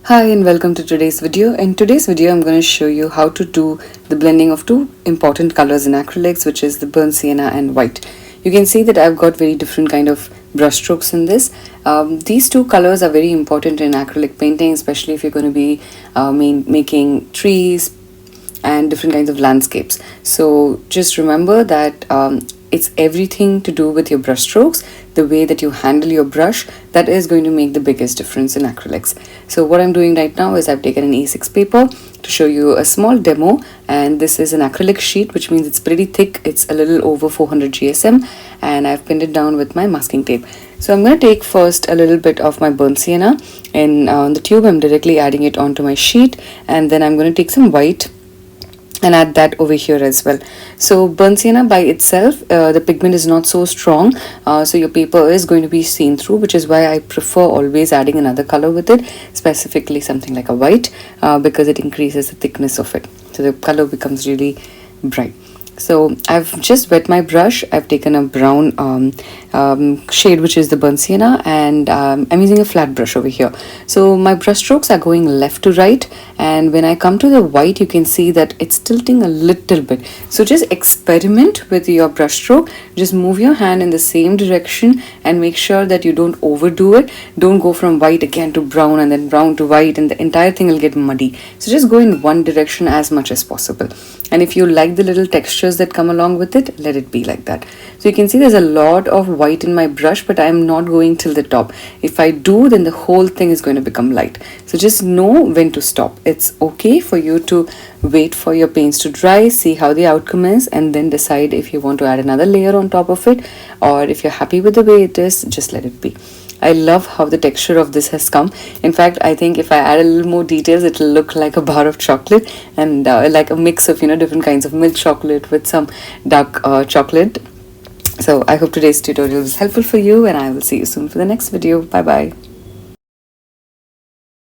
Hi and welcome to today's video. In today's video I'm going to show you how to do the blending of two important colors in acrylics, which is the burnt sienna and white. You can see that I've got very different kind of brush strokes in this. These two colors are very important in acrylic painting, especially if you're going to be making trees and different kinds of landscapes. So just remember that it's everything to do with your brush strokes, the way that you handle your brush, that is going to make the biggest difference in acrylics. So what I'm doing right now is I've taken an A6 paper to show you a small demo, and this is an acrylic sheet, which means it's pretty thick. It's a little over 400 GSM, and I've pinned it down with my masking tape. So I'm going to take first a little bit of my burnt sienna, and on the tube I'm directly adding it onto my sheet, and then I'm going to take some white and add that over here as well. So burnt sienna by itself, the pigment is not so strong, so your paper is going to be seen through, which is why I prefer always adding another color with it, specifically something like a white, because it increases the thickness of it, so the color becomes really bright. So I've just wet my brush. I've taken a brown shade, which is the burnt sienna, and I'm using a flat brush over here. So my brush strokes are going left to right, and when I come to the white, you can see that it's tilting a little bit. So just experiment with your brush stroke. Just move your hand in the same direction and make sure that you don't overdo it. Don't go from white again to brown and then brown to white, and the entire thing will get muddy. So just go in one direction as much as possible. And if you like the little textures that come along with it, let it be like that. So you can see there's a lot of white in my brush, but I'm not going till the top. If I do, then the whole thing is going to become light. So just know when to stop. It's okay for you to wait for your paints to dry, see how the outcome is, and then decide if you want to add another layer on top of it, or if you're happy with the way it is, just let it be. I love how the texture of this has come. In fact, I think if I add a little more details, it'll look like a bar of chocolate, and like a mix of different kinds of milk chocolate with some dark chocolate. So I hope today's tutorial was helpful for you, and I will see you soon for the next video. Bye bye.